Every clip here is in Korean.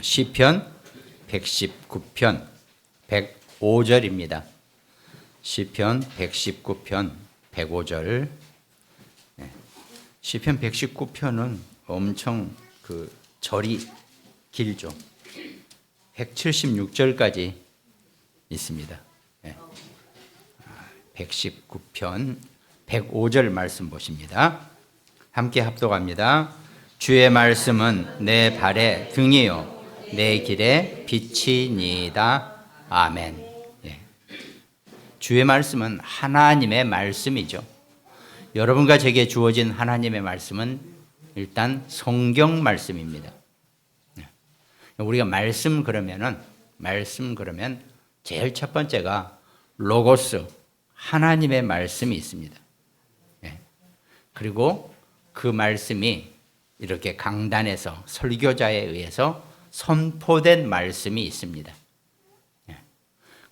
시편 119편 105절입니다. 시편 119편 105절. 시편 119편은 엄청 절이 길죠. 176절까지 있습니다. 119편 105절 말씀 보십니다. 함께 합독합니다. 주의 말씀은 내 발의 등이요 내 길의 빛이니이다. 아멘. 주의 말씀은 하나님의 말씀이죠. 여러분과 제게 주어진 하나님의 말씀은 일단 성경 말씀입니다. 우리가 말씀 그러면 제일 첫 번째가 로고스, 하나님의 말씀이 있습니다. 그리고 그 말씀이 이렇게 강단에서 설교자에 의해서 선포된 말씀이 있습니다.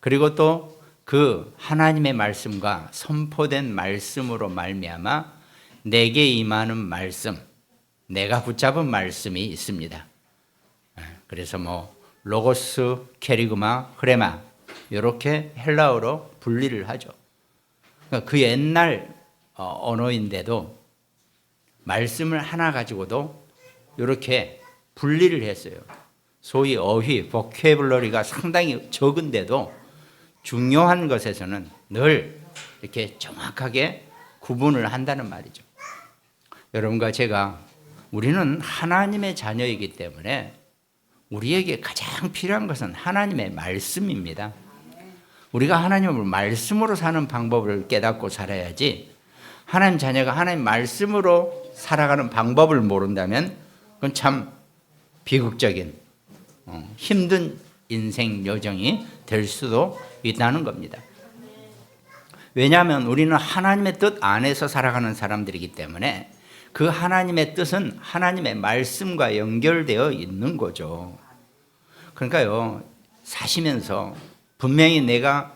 그리고 또 그 하나님의 말씀과 선포된 말씀으로 말미암아 내게 임하는 말씀, 내가 붙잡은 말씀이 있습니다. 그래서 로고스, 케리그마, 흐레마 이렇게 헬라어로 분리를 하죠. 그 옛날 언어인데도 말씀을 하나 가지고도 이렇게 분리를 했어요. 소위 어휘, 보캐블러리가 상당히 적은데도 중요한 것에서는 늘 이렇게 정확하게 구분을 한다는 말이죠. 여러분과 제가 우리는 하나님의 자녀이기 때문에 우리에게 가장 필요한 것은 하나님의 말씀입니다. 우리가 하나님을 말씀으로 사는 방법을 깨닫고 살아야지 하나님 자녀가 하나님 말씀으로 살아가는 방법을 모른다면 그건 참 비극적인 힘든 인생 여정이 될 수도 있다는 겁니다. 왜냐하면 우리는 하나님의 뜻 안에서 살아가는 사람들이기 때문에 그 하나님의 뜻은 하나님의 말씀과 연결되어 있는 거죠. 그러니까요, 사시면서 분명히 내가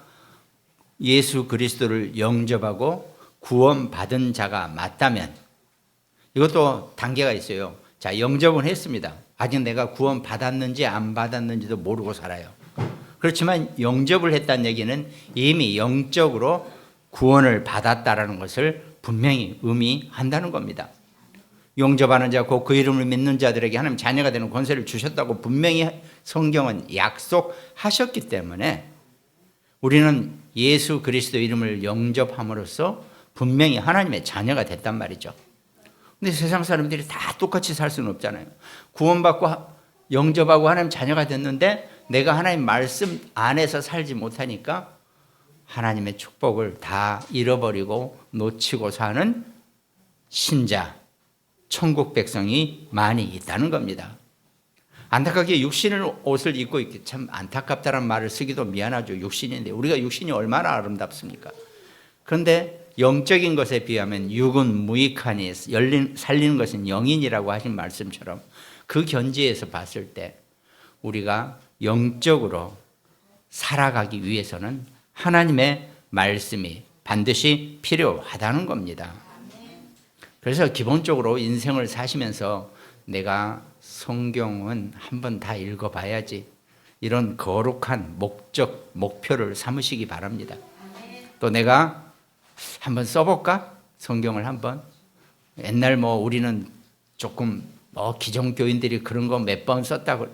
예수 그리스도를 영접하고 구원받은 자가 맞다면 이것도 단계가 있어요. 자, 영접은 했습니다. 아직 내가 구원받았는지 안 받았는지도 모르고 살아요. 그렇지만 영접을 했다는 얘기는 이미 영적으로 구원을 받았다라는 것을 분명히 의미한다는 겁니다. 영접하는 자, 곧 그 이름을 믿는 자들에게 하나님 자녀가 되는 권세를 주셨다고 분명히 성경은 약속하셨기 때문에 우리는 예수 그리스도 이름을 영접함으로써 분명히 하나님의 자녀가 됐단 말이죠. 근데 세상 사람들이 다 똑같이 살 수는 없잖아요. 구원받고 영접하고 하나님 자녀가 됐는데 내가 하나님 말씀 안에서 살지 못하니까 하나님의 축복을 다 잃어버리고 놓치고 사는 신자, 천국 백성이 많이 있다는 겁니다. 안타깝게 육신의 옷을 입고 있기 참 안타깝다는 말을 쓰기도 미안하죠. 육신인데 우리가 육신이 얼마나 아름답습니까? 그런데 영적인 것에 비하면 육은 무익하니 살리는 것은 영인이라고 하신 말씀처럼 그 견지에서 봤을 때 우리가 영적으로 살아가기 위해서는 하나님의 말씀이 반드시 필요하다는 겁니다. 그래서 기본적으로 인생을 사시면서 내가 성경은 한번 다 읽어봐야지 이런 거룩한 목표를 삼으시기 바랍니다. 또 내가 한번 써볼까? 성경을 한번. 옛날 우리는 조금 기존교인들이 그런 거 몇 번 썼다고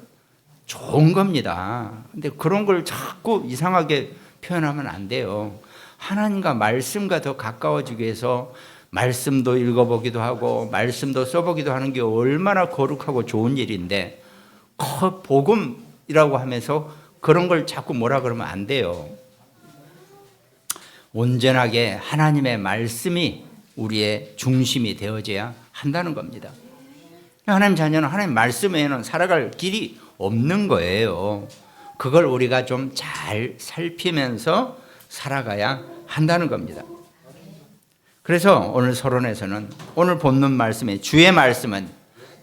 좋은 겁니다. 근데 그런 걸 자꾸 이상하게 표현하면 안 돼요. 하나님과 말씀과 더 가까워지기 위해서 말씀도 읽어보기도 하고 말씀도 써보기도 하는 게 얼마나 거룩하고 좋은 일인데 복음이라고 하면서 그런 걸 자꾸 뭐라 그러면 안 돼요. 온전하게 하나님의 말씀이 우리의 중심이 되어져야 한다는 겁니다. 하나님 자녀는 하나님 말씀 외에는 살아갈 길이 없는 거예요. 그걸 우리가 좀 잘 살피면서 살아가야 한다는 겁니다. 그래서 오늘 서론에서는 오늘 본문 말씀에 주의 말씀은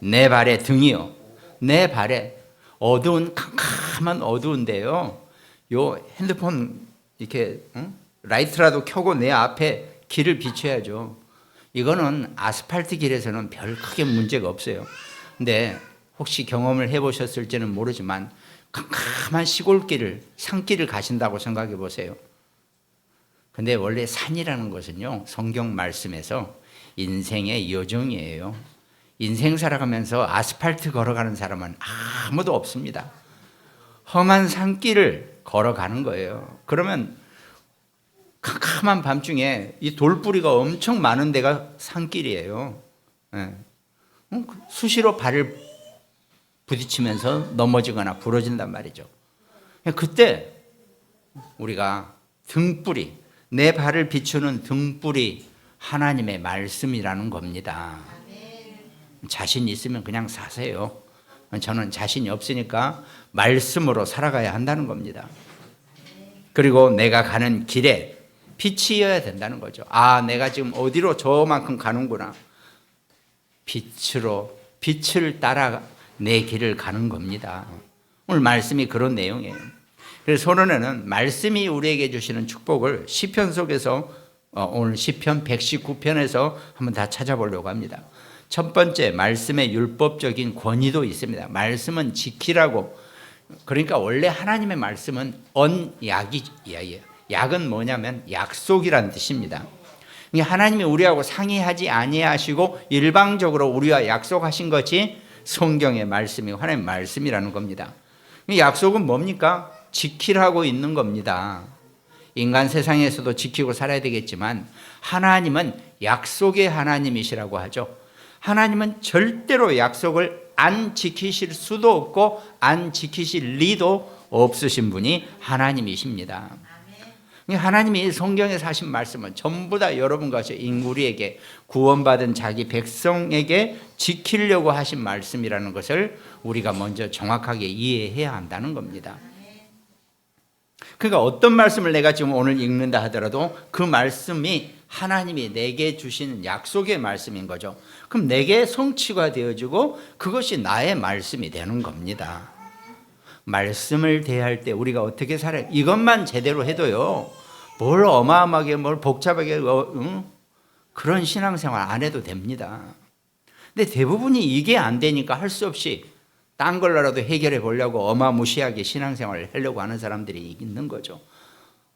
내 발의 등이요. 내 발에 캄캄한 어두운데요. 요 핸드폰 이렇게 라이트라도 켜고 내 앞에 길을 비춰야죠. 이거는 아스팔트 길에서는 별 크게 문제가 없어요. 근데 혹시 경험을 해보셨을지는 모르지만 캄캄한 시골길을 산길을 가신다고 생각해 보세요. 근데 원래 산이라는 것은요, 성경 말씀에서 인생의 여정이에요. 인생 살아가면서 아스팔트 걸어가는 사람은 아무도 없습니다. 험한 산길을 걸어가는 거예요. 그러면 캄캄한 밤중에 이 돌뿌리가 엄청 많은 데가 산길이에요. 수시로 발을 부딪히면서 넘어지거나 부러진단 말이죠. 그때 우리가 등불이, 내 발을 비추는 등불이 하나님의 말씀이라는 겁니다. 자신 있으면 그냥 사세요. 저는 자신이 없으니까 말씀으로 살아가야 한다는 겁니다. 그리고 내가 가는 길에 빛이어야 된다는 거죠. 아, 내가 지금 어디로 저만큼 가는구나. 빛을 따라 내 길을 가는 겁니다. 오늘 말씀이 그런 내용이에요. 그래서 서론에는 말씀이 우리에게 주시는 축복을 시편 속에서 오늘 시편 119편에서 한번 다 찾아보려고 합니다. 첫 번째, 말씀의 율법적인 권위도 있습니다. 말씀은 지키라고. 그러니까 원래 하나님의 말씀은 언약이에요. 약은 뭐냐면 약속이라는 뜻입니다. 하나님이 우리하고 상의하지 아니하시고 일방적으로 우리와 약속하신 것이 성경의 말씀이 하나님의 말씀이라는 겁니다. 약속은 뭡니까? 지키라고 있는 겁니다. 인간 세상에서도 지키고 살아야 되겠지만 하나님은 약속의 하나님이시라고 하죠. 하나님은 절대로 약속을 안 지키실 수도 없고 안 지키실 리도 없으신 분이 하나님이십니다. 하나님이 성경에서 하신 말씀은 전부 다 여러분과 저 인구리에게 구원받은 자기 백성에게 지키려고 하신 말씀이라는 것을 우리가 먼저 정확하게 이해해야 한다는 겁니다. 그러니까 어떤 말씀을 내가 지금 오늘 읽는다 하더라도 그 말씀이 하나님이 내게 주시는 약속의 말씀인 거죠. 그럼 내게 성취가 되어지고 그것이 나의 말씀이 되는 겁니다. 말씀을 대할 때 우리가 어떻게 살아요? 이것만 제대로 해도요, 뭘 어마어마하게 뭘 복잡하게 그런 신앙생활 안 해도 됩니다. 근데 대부분이 이게 안 되니까 할 수 없이 딴 걸로라도 해결해 보려고 어마무시하게 신앙생활을 하려고 하는 사람들이 있는 거죠.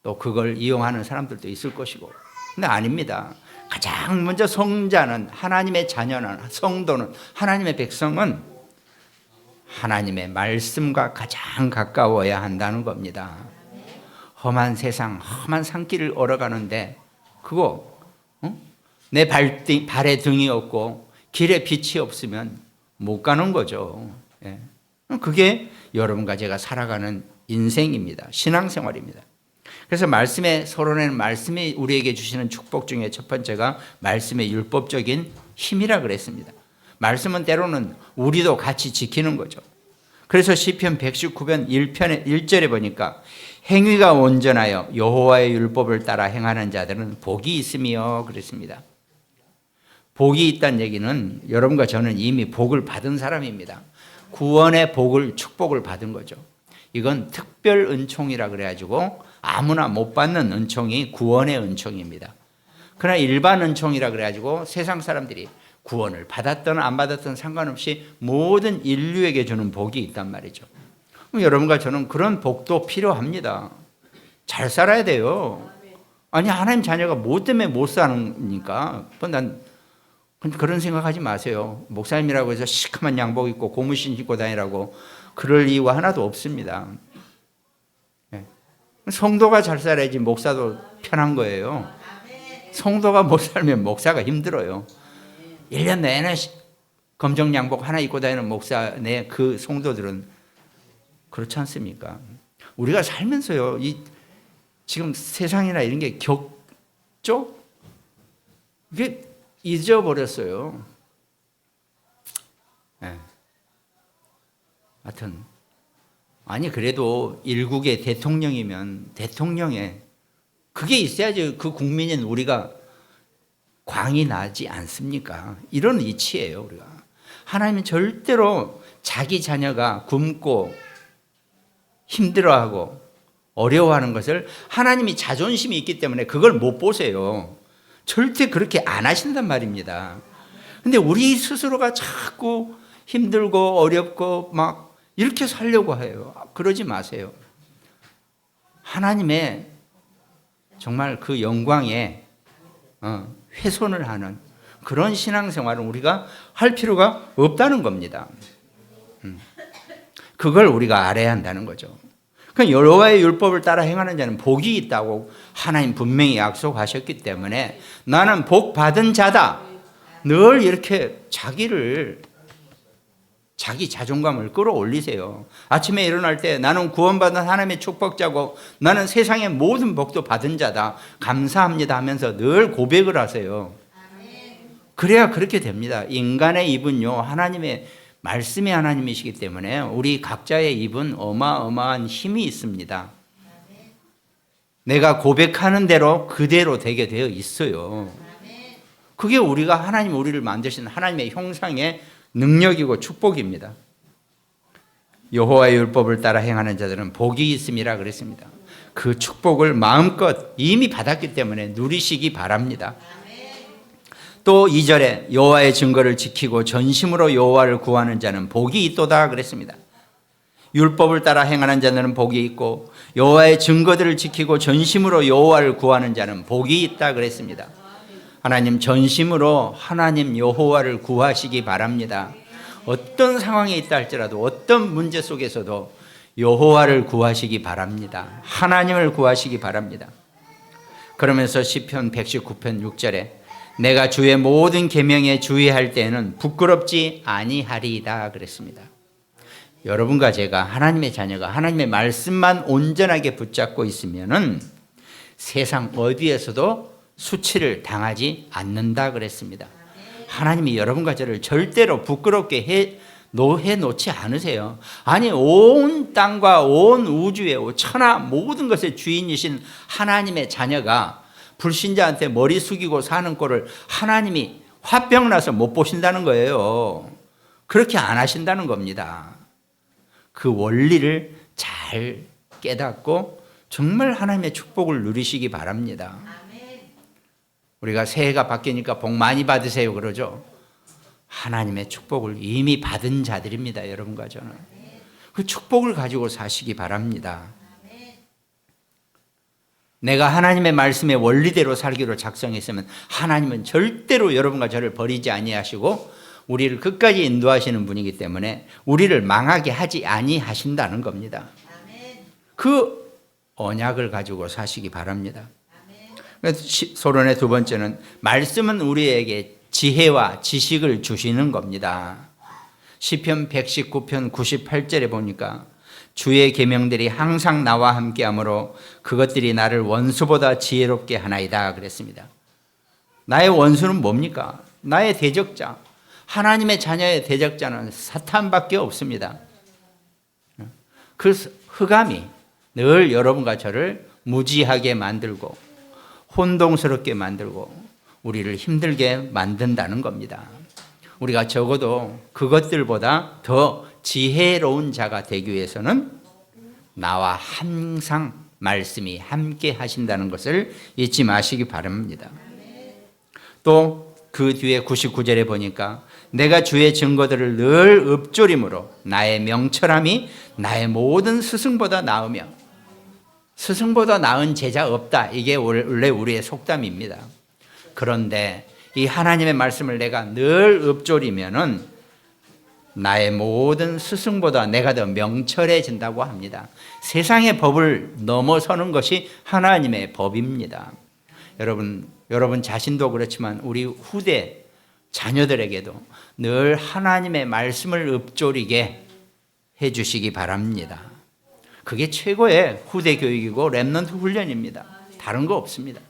또 그걸 이용하는 사람들도 있을 것이고. 근데 아닙니다. 가장 먼저 성자는, 하나님의 자녀는, 성도는, 하나님의 백성은 하나님의 말씀과 가장 가까워야 한다는 겁니다. 험한 세상, 험한 산길을 걸어가는데 그거 내 발에 등이 없고 길에 빛이 없으면 못 가는 거죠. 그게 여러분과 제가 살아가는 인생입니다. 신앙생활입니다. 그래서 말씀의 서론에는 말씀이 우리에게 주시는 축복 중에 첫 번째가 말씀의 율법적인 힘이라 그랬습니다. 말씀은 때로는 우리도 같이 지키는 거죠. 그래서 시편 119편 1절에 보니까 행위가 온전하여 여호와의 율법을 따라 행하는 자들은 복이 있으며 그랬습니다. 복이 있다는 얘기는 여러분과 저는 이미 복을 받은 사람입니다. 구원의 복을, 축복을 받은 거죠. 이건 특별 은총이라 그래가지고 아무나 못 받는 은총이 구원의 은총입니다. 그러나 일반 은총이라 그래가지고 세상 사람들이 구원을 받았든 안 받았든 상관없이 모든 인류에게 주는 복이 있단 말이죠. 여러분과 저는 그런 복도 필요합니다. 잘 살아야 돼요. 아니, 하나님 자녀가 뭐 때문에 못 사니까? 난 그런 생각하지 마세요. 목사님이라고 해서 시커먼 양복 입고 고무신 신고 다니라고 그럴 이유가 하나도 없습니다. 성도가 잘 살아야지 목사도 편한 거예요. 성도가 못 살면 목사가 힘들어요. 1년 내내 검정 양복 하나 입고 다니는 목사, 그 성도들은 그렇지 않습니까? 우리가 살면서요, 지금 세상이나 이런 게 격죠? 이게 잊어버렸어요. 하여튼, 아니, 그래도 일국의 대통령이면 대통령에 그게 있어야지 그 국민인 우리가 광이 나지 않습니까? 이런 이치예요, 우리가. 하나님은 절대로 자기 자녀가 굶고 힘들어하고 어려워하는 것을 하나님이 자존심이 있기 때문에 그걸 못 보세요. 절대 그렇게 안 하신단 말입니다. 근데 우리 스스로가 자꾸 힘들고 어렵고 막 이렇게 살려고 해요. 그러지 마세요. 하나님의 정말 그 영광에 훼손을 하는 그런 신앙생활은 우리가 할 필요가 없다는 겁니다. 그걸 우리가 알아야 한다는 거죠. 여호와의 율법을 따라 행하는 자는 복이 있다고 하나님 분명히 약속하셨기 때문에 나는 복 받은 자다. 늘 이렇게 자기 자존감을 끌어올리세요. 아침에 일어날 때 나는 구원받은 하나님의 축복자고 나는 세상의 모든 복도 받은 자다. 감사합니다 하면서 늘 고백을 하세요. 그래야 그렇게 됩니다. 인간의 입은요, 하나님의 말씀이 하나님이시기 때문에 우리 각자의 입은 어마어마한 힘이 있습니다. 내가 고백하는 대로 그대로 되게 되어 있어요. 그게 우리를 만드신 하나님의 형상의 능력이고 축복입니다. 여호와의 율법을 따라 행하는 자들은 복이 있음이라 그랬습니다. 그 축복을 마음껏 이미 받았기 때문에 누리시기 바랍니다. 또 2절에 여호와의 증거를 지키고 전심으로 여호와를 구하는 자는 복이 있도다 그랬습니다. 율법을 따라 행하는 자는 복이 있고 여호와의 증거들을 지키고 전심으로 여호와를 구하는 자는 복이 있다 그랬습니다. 하나님 전심으로 하나님 여호와를 구하시기 바랍니다. 어떤 상황에 있다 할지라도 어떤 문제 속에서도 여호와를 구하시기 바랍니다. 하나님을 구하시기 바랍니다. 그러면서 시편 119편 6절에 내가 주의 모든 계명에 주의할 때에는 부끄럽지 아니하리이다 그랬습니다. 여러분과 제가 하나님의 자녀가 하나님의 말씀만 온전하게 붙잡고 있으면은 세상 어디에서도 수치를 당하지 않는다 그랬습니다. 하나님이 여러분과 저를 절대로 부끄럽게 해 놓지 않으세요. 아니 온 땅과 온 우주의 천하 모든 것의 주인이신 하나님의 자녀가 불신자한테 머리 숙이고 사는 꼴을 하나님이 화병 나서 못 보신다는 거예요. 그렇게 안 하신다는 겁니다. 그 원리를 잘 깨닫고 정말 하나님의 축복을 누리시기 바랍니다. 우리가 새해가 바뀌니까 복 많이 받으세요 그러죠. 하나님의 축복을 이미 받은 자들입니다. 여러분과 저는. 그 축복을 가지고 사시기 바랍니다. 내가 하나님의 말씀의 원리대로 살기로 작성했으면 하나님은 절대로 여러분과 저를 버리지 아니하시고 우리를 끝까지 인도하시는 분이기 때문에 우리를 망하게 하지 아니하신다는 겁니다. 그 언약을 가지고 사시기 바랍니다. 소론의 두 번째는 말씀은 우리에게 지혜와 지식을 주시는 겁니다. 시편 119편 98절에 보니까 주의 계명들이 항상 나와 함께하므로 그것들이 나를 원수보다 지혜롭게 하나이다 그랬습니다. 나의 원수는 뭡니까? 나의 대적자. 하나님의 자녀의 대적자는 사탄밖에 없습니다. 그 흑암이 늘 여러분과 저를 무지하게 만들고 혼동스럽게 만들고 우리를 힘들게 만든다는 겁니다. 우리가 적어도 그것들보다 더 지혜로운 자가 되기 위해서는 나와 항상 말씀이 함께 하신다는 것을 잊지 마시기 바랍니다. 또 그 뒤에 99절에 보니까 내가 주의 증거들을 늘 읊조림으로 나의 명철함이 나의 모든 스승보다 나으며 스승보다 나은 제자 없다. 이게 원래 우리의 속담입니다. 그런데 이 하나님의 말씀을 내가 늘 읊조리면은 나의 모든 스승보다 내가 더 명철해진다고 합니다. 세상의 법을 넘어서는 것이 하나님의 법입니다. 여러분 자신도 그렇지만 우리 후대 자녀들에게도 늘 하나님의 말씀을 읊조리게 해주시기 바랍니다. 그게 최고의 후대 교육이고 렘넌트 훈련입니다. 다른 거 없습니다.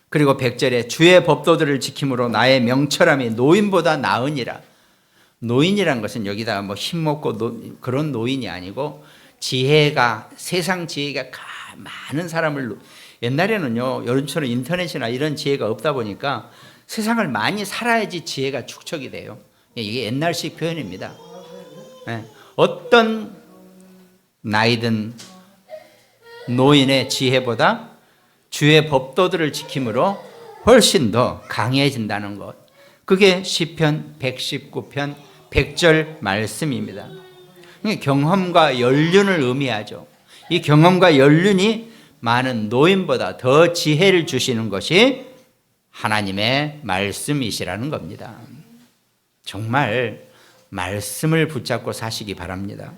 그리고 100절에 주의 법도들을 지킴으로 나의 명철함이 노인보다 나으니라. 노인이란 것은 여기다가 뭐 힘먹고 그런 노인이 아니고 지혜가 세상 지혜가 많은 사람을 옛날에는요 요즘처럼 인터넷이나 이런 지혜가 없다 보니까 세상을 많이 살아야지 지혜가 축적이 돼요. 이게 옛날식 표현입니다. 네. 어떤 나이든 노인의 지혜보다 주의 법도들을 지킴으로 훨씬 더 강해진다는 것. 그게 시편 119편 100절 말씀입니다. 경험과 연륜을 의미하죠. 이 경험과 연륜이 많은 노인보다 더 지혜를 주시는 것이 하나님의 말씀이시라는 겁니다. 정말 말씀을 붙잡고 사시기 바랍니다.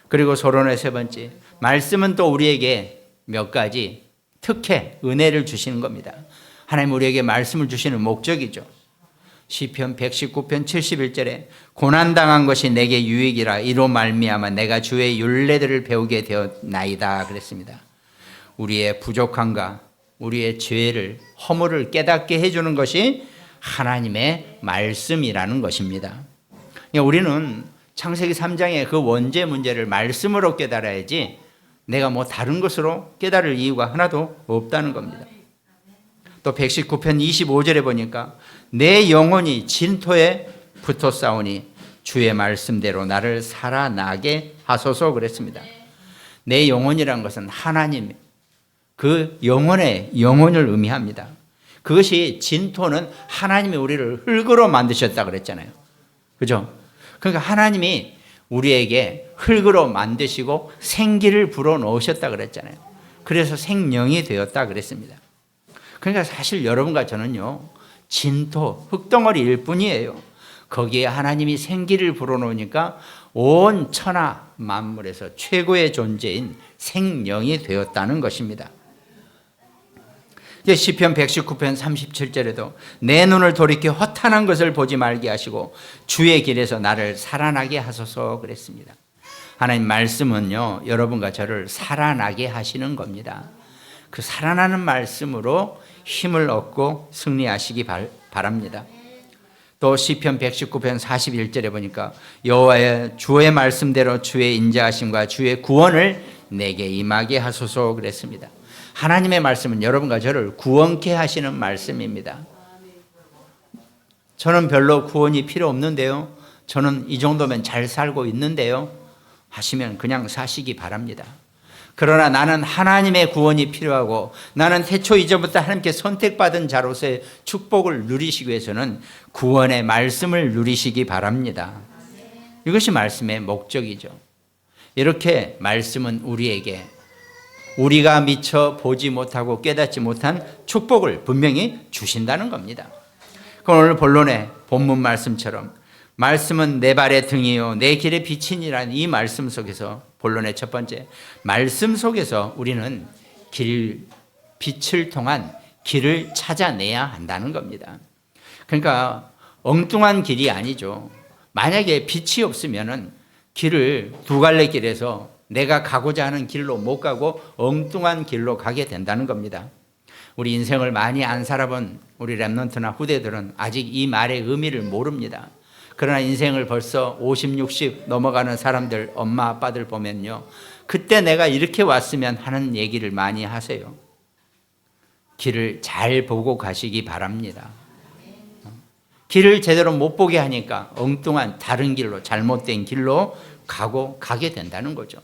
그리고 서론의 세 번째, 말씀은 또 우리에게 몇 가지 특혜, 은혜를 주시는 겁니다. 하나님 우리에게 말씀을 주시는 목적이죠. 시편 119편 71절에 고난당한 것이 내게 유익이라 이로 말미암아 내가 주의 율례들을 배우게 되었나이다 그랬습니다. 우리의 부족함과 우리의 죄를, 허물을 깨닫게 해주는 것이 하나님의 말씀이라는 것입니다. 우리는 창세기 3장의 그 원죄 문제를 말씀으로 깨달아야지 내가 뭐 다른 것으로 깨달을 이유가 하나도 없다는 겁니다. 또 119편 25절에 보니까 내 영혼이 진토에 붙어 싸우니 주의 말씀대로 나를 살아나게 하소서 그랬습니다. 내 영혼이란 것은 하나님 그 영혼의 영혼을 의미합니다. 그것이 진토는 하나님이 우리를 흙으로 만드셨다 그랬잖아요. 그죠? 그러니까 하나님이 우리에게 흙으로 만드시고 생기를 불어넣으셨다 그랬잖아요. 그래서 생명이 되었다 그랬습니다. 그러니까 사실 여러분과 저는요, 진토, 흙덩어리일 뿐이에요. 거기에 하나님이 생기를 불어넣으니까 온 천하 만물에서 최고의 존재인 생명이 되었다는 것입니다. 시편 119편 37절에도 내 눈을 돌이켜 허탄한 것을 보지 말게 하시고 주의 길에서 나를 살아나게 하소서 그랬습니다. 하나님 말씀은요, 여러분과 저를 살아나게 하시는 겁니다. 그 살아나는 말씀으로 힘을 얻고 승리하시기 바랍니다. 또 시편 119편 41절에 보니까 여호와의 주의 말씀대로 주의 인자하심과 주의 구원을 내게 임하게 하소서 그랬습니다. 하나님의 말씀은 여러분과 저를 구원케 하시는 말씀입니다. 저는 별로 구원이 필요 없는데요, 저는 이 정도면 잘 살고 있는데요 하시면 그냥 사시기 바랍니다. 그러나 나는 하나님의 구원이 필요하고 나는 태초 이전부터 하나님께 선택받은 자로서의 축복을 누리시기 위해서는 구원의 말씀을 누리시기 바랍니다. 이것이 말씀의 목적이죠. 이렇게 말씀은 우리에게 우리가 미처 보지 못하고 깨닫지 못한 축복을 분명히 주신다는 겁니다. 그럼 오늘 본론의 본문 말씀처럼 말씀은 내 발의 등이요 내 길의 빛이니라는 이 말씀 속에서 본론의 첫 번째, 말씀 속에서 우리는 빛을 통한 길을 찾아내야 한다는 겁니다. 그러니까 엉뚱한 길이 아니죠. 만약에 빛이 없으면 길을 두 갈래 길에서 내가 가고자 하는 길로 못 가고 엉뚱한 길로 가게 된다는 겁니다. 우리 인생을 많이 안 살아본 우리 랩넌트나 후대들은 아직 이 말의 의미를 모릅니다. 그러나 인생을 벌써 50, 60 넘어가는 사람들, 엄마, 아빠들 보면요, 그때 내가 이렇게 왔으면 하는 얘기를 많이 하세요. 길을 잘 보고 가시기 바랍니다. 길을 제대로 못 보게 하니까 엉뚱한 다른 길로, 잘못된 길로 가게 된다는 거죠.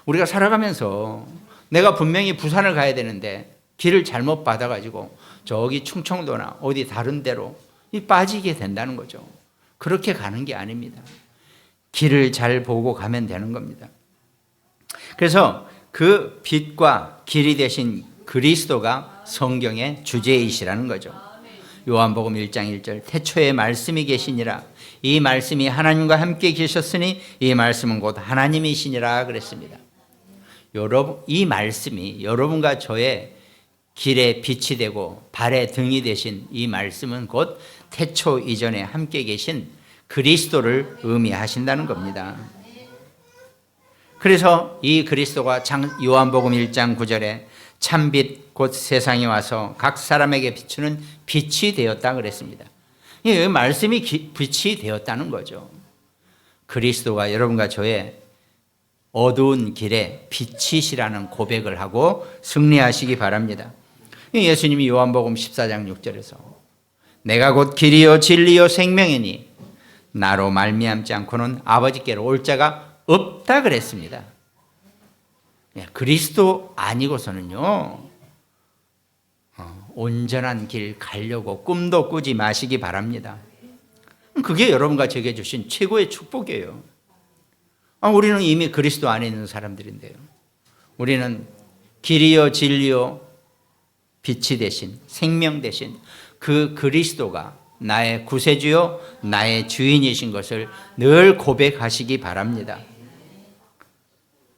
우리가 살아가면서 내가 분명히 부산을 가야 되는데 길을 잘못 받아가지고 저기 충청도나 어디 다른 데로 빠지게 된다는 거죠. 그렇게 가는 게 아닙니다. 길을 잘 보고 가면 되는 겁니다. 그래서 그 빛과 길이 되신 그리스도가 성경의 주제이시라는 거죠. 요한복음 1장 1절 태초에 말씀이 계시니라 이 말씀이 하나님과 함께 계셨으니 이 말씀은 곧 하나님이시니라 그랬습니다. 여러분, 이 말씀이 여러분과 저의 길에 빛이 되고 발의 등이 되신 이 말씀은 곧 태초 이전에 함께 계신 그리스도를 의미하신다는 겁니다. 그래서 이 그리스도가 요한복음 1장 9절에 참빛 곧 세상에 와서 각 사람에게 비추는 빛이 되었다 그랬습니다. 이 말씀이 빛이 되었다는 거죠. 그리스도가 여러분과 저의 어두운 길에 빛이시라는 고백을 하고 승리하시기 바랍니다. 예수님이 요한복음 14장 6절에서 내가 곧 길이요 진리요 생명이니 나로 말미암지 않고는 아버지께로 올 자가 없다 그랬습니다. 그리스도 아니고서는요 온전한 길 가려고 꿈도 꾸지 마시기 바랍니다. 그게 여러분과 제게 주신 최고의 축복이에요. 우리는 이미 그리스도 안에 있는 사람들인데요. 우리는 길이요 진리요 빛이 되신 생명 되신 그 그리스도가 나의 구세주요 나의 주인이신 것을 늘 고백하시기 바랍니다.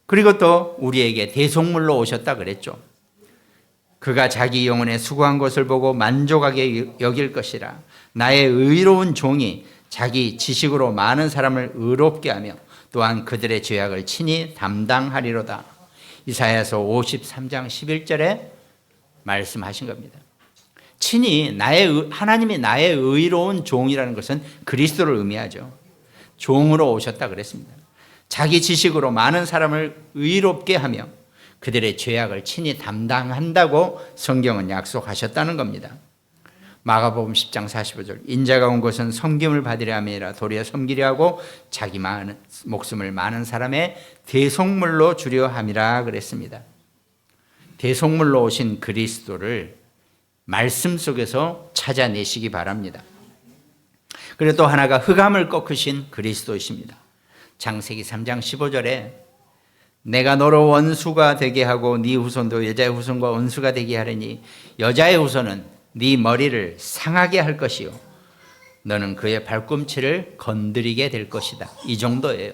그리고 또 우리에게 대속물로 오셨다 그랬죠. 그가 자기 영혼에 수고한 것을 보고 만족하게 여길 것이라. 나의 의로운 종이 자기 지식으로 많은 사람을 의롭게 하며 또한 그들의 죄악을 친히 담당하리로다. 이사야서 53장 11절에 말씀하신 겁니다. 친히 하나님이 나의 의로운 종이라는 것은 그리스도를 의미하죠. 종으로 오셨다 그랬습니다. 자기 지식으로 많은 사람을 의롭게 하며 그들의 죄악을 친히 담당한다고 성경은 약속하셨다는 겁니다. 마가복음 10장 45절 인자가 온 것은 섬김을 받으려 함이라 도리어 섬기려 하고 자기 목숨을 많은 사람의 대속물로 주려 함이라 그랬습니다. 대속물로 오신 그리스도를 말씀 속에서 찾아내시기 바랍니다. 그리고 또 하나가 흑암을 꺾으신 그리스도이십니다. 창세기 3장 15절에 내가 너로 원수가 되게 하고 네 후손도 여자의 후손과 원수가 되게 하려니 여자의 후손은 네 머리를 상하게 할 것이요 너는 그의 발꿈치를 건드리게 될 것이다. 이 정도예요.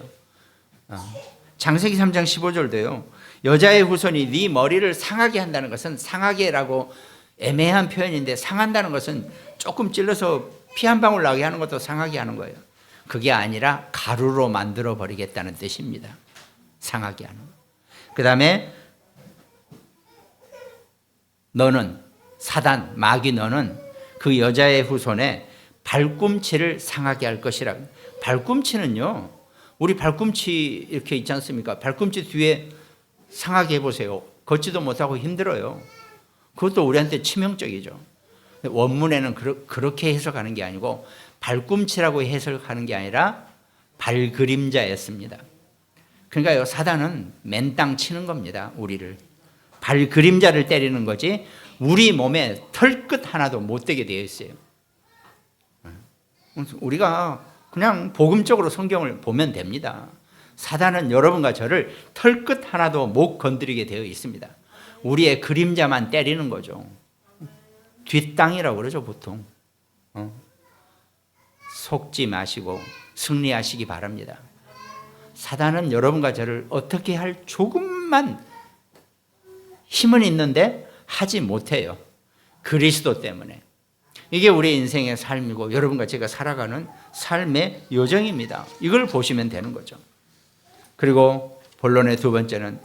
창세기 3장 15절도요. 여자의 후손이 네 머리를 상하게 한다는 것은 상하게라고 애매한 표현인데 상한다는 것은 조금 찔러서 피 한 방울 나게 하는 것도 상하게 하는 거예요. 그게 아니라 가루로 만들어 버리겠다는 뜻입니다. 상하게 하는 거. 그 다음에 너는 사단 마귀 너는 그 여자의 후손의 발꿈치를 상하게 할 것이라. 발꿈치는요. 우리 발꿈치 이렇게 있지 않습니까? 발꿈치 뒤에 상하게 해보세요. 걷지도 못하고 힘들어요. 그것도 우리한테 치명적이죠. 원문에는 그렇게 해석하는 게 아니고 발꿈치라고 해석하는 게 아니라 발그림자였습니다. 그러니까 사단은 맨땅 치는 겁니다. 우리를. 발그림자를 때리는 거지 우리 몸에 털끝 하나도 못 되게 되어 있어요. 우리가 그냥 복음적으로 성경을 보면 됩니다. 사단은 여러분과 저를 털끝 하나도 못 건드리게 되어 있습니다. 우리의 그림자만 때리는 거죠. 뒷땅이라고 그러죠 보통. 속지 마시고 승리하시기 바랍니다. 사단은 여러분과 저를 어떻게 할 조금만 힘은 있는데 하지 못해요. 그리스도 때문에. 이게 우리 인생의 삶이고 여러분과 제가 살아가는 삶의 요정입니다. 이걸 보시면 되는 거죠. 그리고 본론의 두 번째는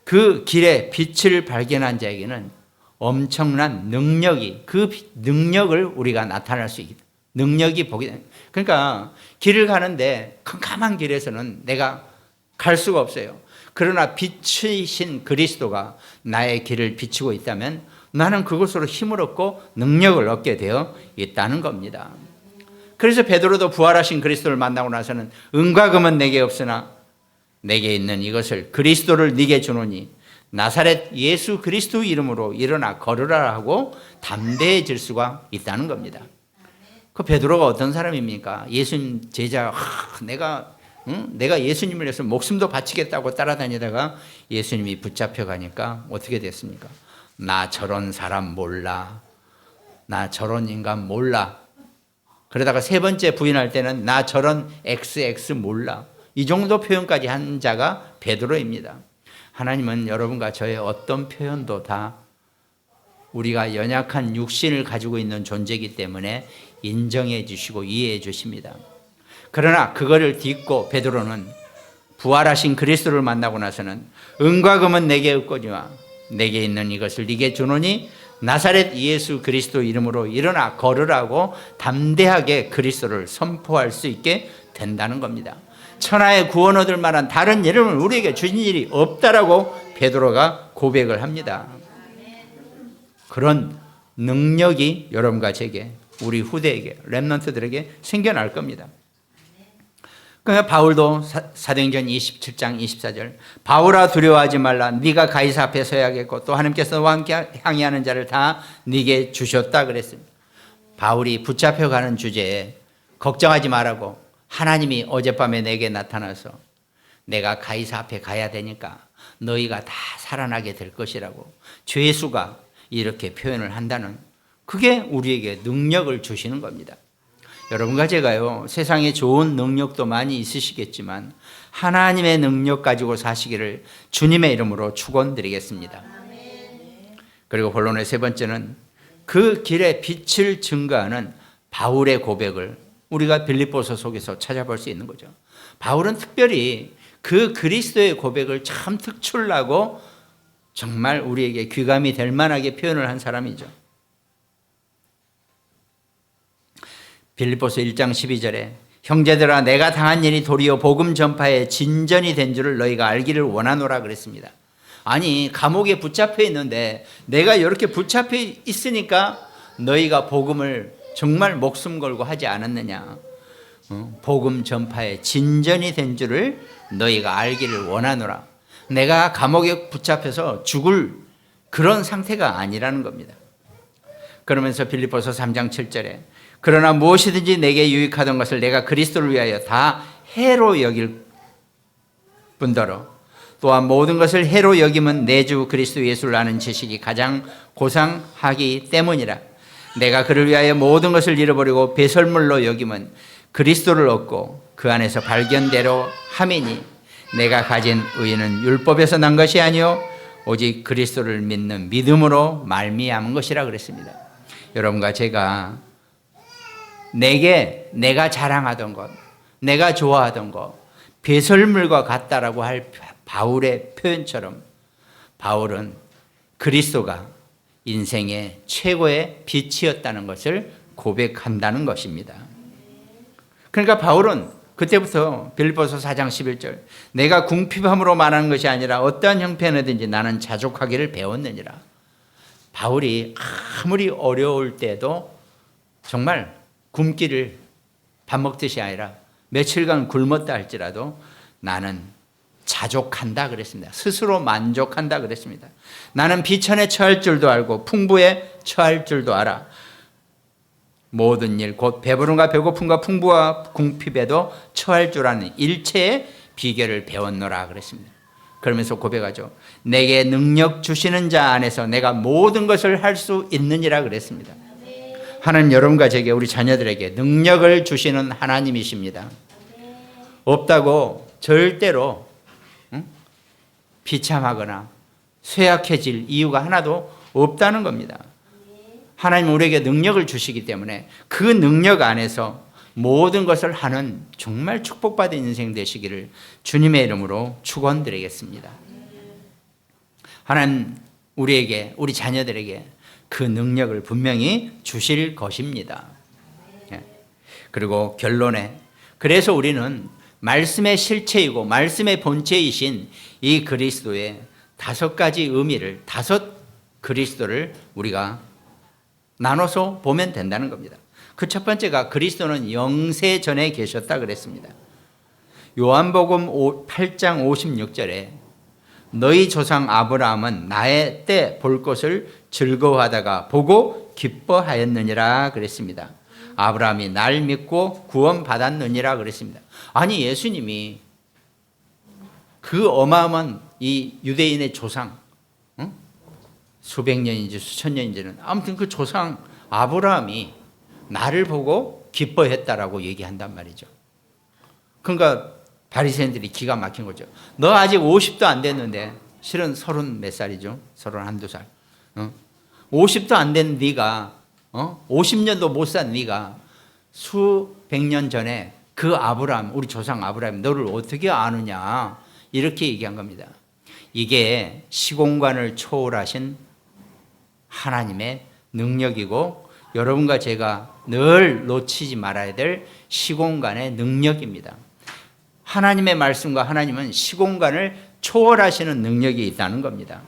그 길에 빛을 발견한 자에게는 엄청난 능력이 그 능력을 우리가 나타날 수 있다. 능력이 보게. 그러니까 길을 가는데 캄캄한 길에서는 내가 갈 수가 없어요. 그러나 빛이신 그리스도가 나의 길을 비추고 있다면 나는 그것으로 힘을 얻고 능력을 얻게 되어 있다는 겁니다. 그래서 베드로도 부활하신 그리스도를 만나고 나서는 은과 금은 내게 없으나 내게 있는 이것을 그리스도를 네게 주노니 나사렛 예수 그리스도 이름으로 일어나 걸으라 하고 담대해질 수가 있다는 겁니다. 그 베드로가 어떤 사람입니까? 예수님 제자, 내가 예수님을 위해서 목숨도 바치겠다고 따라다니다가 예수님이 붙잡혀 가니까 어떻게 됐습니까? 나 저런 사람 몰라. 나 저런 인간 몰라. 그러다가 세 번째 부인할 때는 나 저런 XX 몰라. 이 정도 표현까지 한 자가 베드로입니다. 하나님은 여러분과 저의 어떤 표현도 다 우리가 연약한 육신을 가지고 있는 존재이기 때문에 인정해 주시고 이해해 주십니다. 그러나 그거를 딛고 베드로는 부활하신 그리스도를 만나고 나서는 은과 금은 내게 없거니와 내게 있는 이것을 네게 주노니 나사렛 예수 그리스도 이름으로 일어나 걸으라고 담대하게 그리스도를 선포할 수 있게 된다는 겁니다. 천하의 구원 얻을 만한 다른 이름을 우리에게 주신 일이 없다라고 베드로가 고백을 합니다. 그런 능력이 여러분과 제게 우리 후대에게 렘넌트들에게 생겨날 겁니다. 그러니까 바울도 사도행전 27장 24절 바울아 두려워하지 말라 네가 가이사 앞에 서야겠고 또 하나님께서 너와 함께 항의하는 자를 다 네게 주셨다 그랬습니다. 바울이 붙잡혀가는 주제에 걱정하지 말라고 하나님이 어젯밤에 내게 나타나서 내가 가이사 앞에 가야 되니까 너희가 다 살아나게 될 것이라고 죄수가 이렇게 표현을 한다는, 그게 우리에게 능력을 주시는 겁니다. 여러분과 제가요, 세상에 좋은 능력도 많이 있으시겠지만 하나님의 능력 가지고 사시기를 주님의 이름으로 축원드리겠습니다. 그리고 본론의 세 번째는 그 길에 빛을 증거하는 바울의 고백을 우리가 빌립보서 속에서 찾아볼 수 있는 거죠. 바울은 특별히 그 그리스도의 고백을 참 특출나고 정말 우리에게 귀감이 될 만하게 표현을 한 사람이죠. 빌립보서 1장 12절에 형제들아 내가 당한 일이 도리어 복음 전파에 진전이 된 줄을 너희가 알기를 원하노라 그랬습니다. 아니 감옥에 붙잡혀 있는데 내가 이렇게 붙잡혀 있으니까 너희가 복음을 정말 목숨 걸고 하지 않았느냐. 복음 전파에 진전이 된 줄을 너희가 알기를 원하노라. 내가 감옥에 붙잡혀서 죽을 그런 상태가 아니라는 겁니다. 그러면서 빌립보서 3장 7절에 그러나 무엇이든지 내게 유익하던 것을 내가 그리스도를 위하여 다 해로 여길 뿐더러 또한 모든 것을 해로 여김은 내 주 그리스도 예수를 아는 지식이 가장 고상하기 때문이라. 내가 그를 위하여 모든 것을 잃어버리고 배설물로 여김은 그리스도를 얻고 그 안에서 발견대로 함이니 내가 가진 의는 율법에서 난 것이 아니요 오직 그리스도를 믿는 믿음으로 말미암은 것이라 그랬습니다. 여러분과 제가 내가 자랑하던 것, 내가 좋아하던 것, 배설물과 같다라고 할 바울의 표현처럼 바울은 그리스도가 인생의 최고의 빛이었다는 것을 고백한다는 것입니다. 그러니까 바울은 그때부터 빌립보서 4장 11절 내가 궁핍함으로 말하는 것이 아니라 어떠한 형편이든지 나는 자족하기를 배웠느니라. 바울이 아무리 어려울 때도 정말 굶기를 밥 먹듯이 아니라 며칠간 굶었다 할지라도 나는 자족한다 그랬습니다. 스스로 만족한다 그랬습니다. 나는 비천에 처할 줄도 알고 풍부에 처할 줄도 알아. 모든 일 곧 배부름과 배고픔과 풍부와 궁핍에도 처할 줄 아는 일체의 비결을 배웠노라 그랬습니다. 그러면서 고백하죠. 내게 능력 주시는 자 안에서 내가 모든 것을 할 수 있느니라 그랬습니다. 하나님 여러분과 제게 우리 자녀들에게 능력을 주시는 하나님이십니다. 없다고 절대로 비참하거나 쇠약해질 이유가 하나도 없다는 겁니다. 하나님 우리에게 능력을 주시기 때문에 그 능력 안에서 모든 것을 하는 정말 축복받은 인생 되시기를 주님의 이름으로 축원드리겠습니다. 하나님 우리에게 우리 자녀들에게 그 능력을 분명히 주실 것입니다. 그리고 결론에 그래서 우리는 말씀의 실체이고 말씀의 본체이신 이 그리스도의 5가지 의미를 5 그리스도를 우리가 나눠서 보면 된다는 겁니다. 그 첫 번째가 그리스도는 영세 전에 계셨다 그랬습니다. 요한복음 8장 56절에 너희 조상 아브라함은 나의 때 볼 것을 즐거워하다가 보고 기뻐하였느니라 그랬습니다. 아브라함이 날 믿고 구원받았느니라 그랬습니다. 아니 예수님이 그 어마어마한 이 유대인의 조상 수백 년인지 수천 년인지는 아무튼 그 조상 아브라함이 나를 보고 기뻐했다라고 얘기한단 말이죠. 그러니까 바리새인들이 기가 막힌 거죠. 너 아직 50도 안 됐는데 실은 30 몇 살이죠. 31, 2살. 50도 안 된 네가 50년도 못 산 네가 수백 년 전에 그 아브라함 우리 조상 아브라함 너를 어떻게 아느냐 이렇게 얘기한 겁니다. 이게 시공간을 초월하신 하나님의 능력이고 여러분과 제가 늘 놓치지 말아야 될 시공간의 능력입니다. 하나님의 말씀과 하나님은 시공간을 초월하시는 능력이 있다는 겁니다.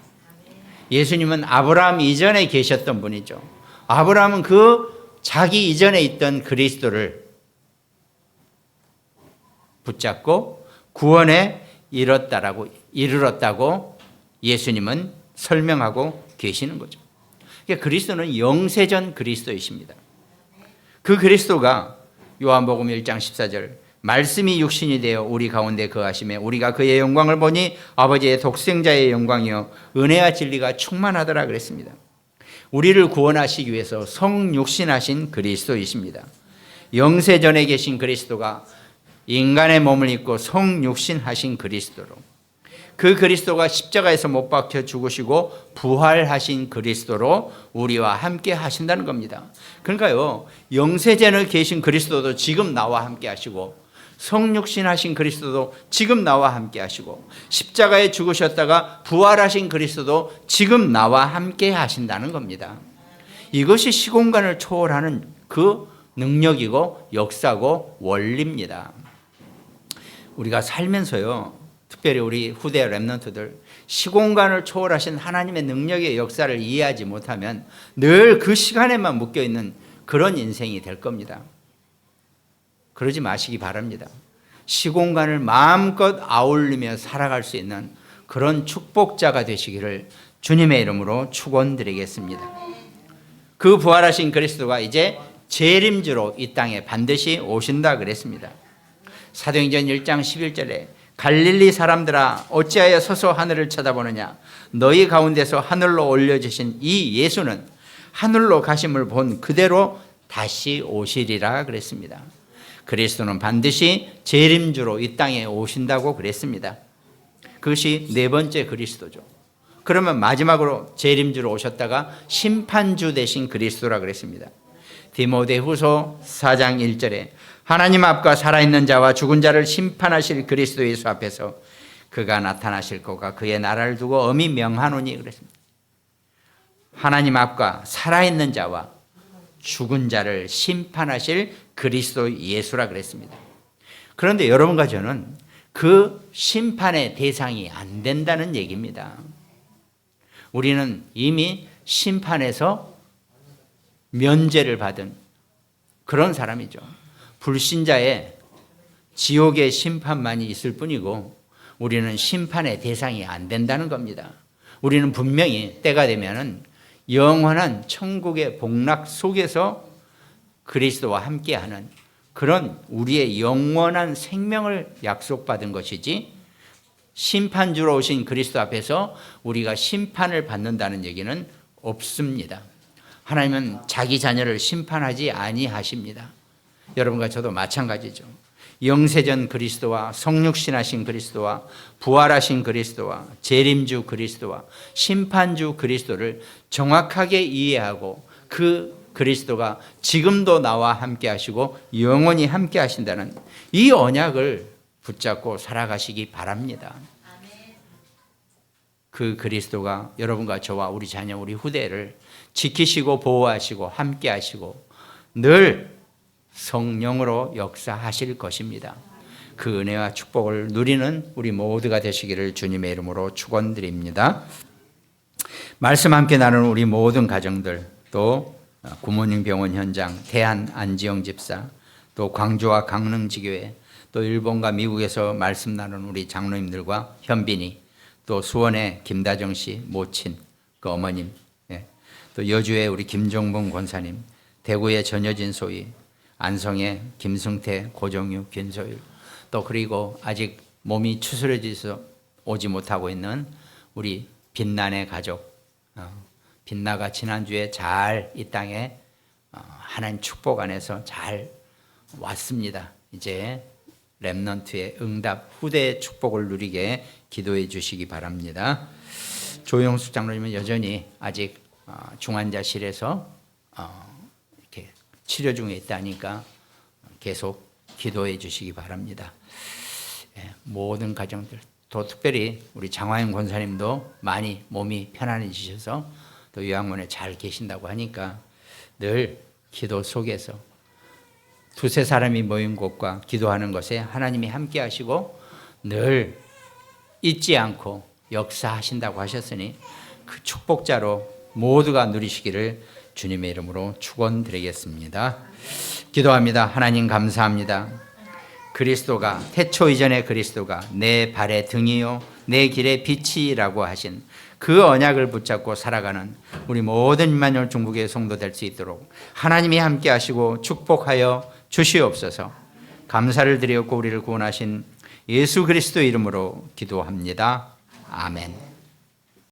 예수님은 아브라함 이전에 계셨던 분이죠. 아브라함은 그 자기 이전에 있던 그리스도를 붙잡고 구원에 이르렀다고 예수님은 설명하고 계시는 거죠. 그러니까 그리스도는 영세전 그리스도이십니다. 그 그리스도가 요한복음 1장 14절 말씀이 육신이 되어 우리 가운데 거하심에 우리가 그의 영광을 보니 아버지의 독생자의 영광이요 은혜와 진리가 충만하더라 그랬습니다. 우리를 구원하시기 위해서 성육신하신 그리스도이십니다. 영세전에 계신 그리스도가 인간의 몸을 입고 성육신하신 그리스도로 그 그리스도가 십자가에서 못 박혀 죽으시고 부활하신 그리스도로 우리와 함께 하신다는 겁니다. 그러니까요, 영세전에 계신 그리스도도 지금 나와 함께 하시고 성육신하신 그리스도도 지금 나와 함께 하시고 십자가에 죽으셨다가 부활하신 그리스도도 지금 나와 함께 하신다는 겁니다. 이것이 시공간을 초월하는 그 능력이고 역사고 원리입니다. 우리가 살면서요, 특별히 우리 후대 렘넌트들 시공간을 초월하신 하나님의 능력의 역사를 이해하지 못하면 늘 그 시간에만 묶여있는 그런 인생이 될 겁니다. 그러지 마시기 바랍니다. 시공간을 마음껏 아울리며 살아갈 수 있는 그런 축복자가 되시기를 주님의 이름으로 축원드리겠습니다. 그 부활하신 그리스도가 이제 재림주로 이 땅에 반드시 오신다 그랬습니다. 사도행전 1장 11절에 갈릴리 사람들아 어찌하여 서서 하늘을 쳐다보느냐 너희 가운데서 하늘로 올려주신 이 예수는 하늘로 가심을 본 그대로 다시 오시리라 그랬습니다. 그리스도는 반드시 재림주로 이 땅에 오신다고 그랬습니다. 그것이 네 번째 그리스도죠. 그러면 마지막으로 재림주로 오셨다가 심판주 되신 그리스도라 그랬습니다. 디모데후서 4장 1절에 하나님 앞과 살아있는 자와 죽은 자를 심판하실 그리스도 예수 앞에서 그가 나타나실 것과 그의 나라를 두고 엄히 명하노니 그랬습니다. 하나님 앞과 살아있는 자와 죽은 자를 심판하실 그리스도 예수라 그랬습니다. 그런데 여러분과 저는 그 심판의 대상이 안 된다는 얘기입니다. 우리는 이미 심판에서 면제를 받은 그런 사람이죠. 불신자의 지옥의 심판만이 있을 뿐이고 우리는 심판의 대상이 안 된다는 겁니다. 우리는 분명히 때가 되면은 영원한 천국의 복락 속에서 그리스도와 함께하는 그런 우리의 영원한 생명을 약속받은 것이지 심판주로 오신 그리스도 앞에서 우리가 심판을 받는다는 얘기는 없습니다. 하나님은 자기 자녀를 심판하지 아니하십니다. 여러분과 저도 마찬가지죠. 영세전 그리스도와 성육신하신 그리스도와 부활하신 그리스도와 재림주 그리스도와 심판주 그리스도를 정확하게 이해하고 그 그리스도가 지금도 나와 함께 하시고 영원히 함께 하신다는 이 언약을 붙잡고 살아가시기 바랍니다. 그 그리스도가 여러분과 저와 우리 자녀 우리 후대를 지키시고 보호하시고 함께 하시고 늘 성령으로 역사하실 것입니다. 그 은혜와 축복을 누리는 우리 모두가 되시기를 주님의 이름으로 축원드립니다. 말씀 함께 나누는 우리 모든 가정들, 또 구모닝 병원 현장, 대한 안지영 집사, 또 광주와 강릉지교회, 또 일본과 미국에서 말씀 나누는 우리 장로님들과 현빈이, 또 수원의 김다정 씨 모친 그 어머님, 또 여주의 우리 김종봉 권사님, 대구의 전여진 소위, 안성의 김승태, 고정유, 김소율, 또 그리고 아직 몸이 추스러져서 오지 못하고 있는 우리 빛난의 가족, 빛나가 지난주에 잘 이 땅에 하나님 축복 안에서 잘 왔습니다. 이제 렘넌트의 응답 후대의 축복을 누리게 기도해 주시기 바랍니다. 조영숙 장로님은 여전히 아직 중환자실에서 이렇게 치료 중에 있다니까 계속 기도해 주시기 바랍니다. 모든 가정들, 또 특별히 우리 장화영 권사님도 많이 몸이 편안해지셔서 또 요양원에 잘 계신다고 하니까 늘 기도 속에서 두세 사람이 모인 곳과 기도하는 것에 하나님이 함께 하시고 늘 잊지 않고 역사하신다고 하셨으니 그 축복자로 모두가 누리시기를 주님의 이름으로 축원드리겠습니다. 기도합니다. 하나님 감사합니다. 그리스도가 태초 이전의 그리스도가 내 발의 등이요 내 길의 빛이라고 하신 그 언약을 붙잡고 살아가는 우리 모든 임마누엘 중국의 성도 될 수 있도록 하나님이 함께 하시고 축복하여 주시옵소서. 감사를 드리었고 우리를 구원하신 예수 그리스도 이름으로 기도합니다. 아멘.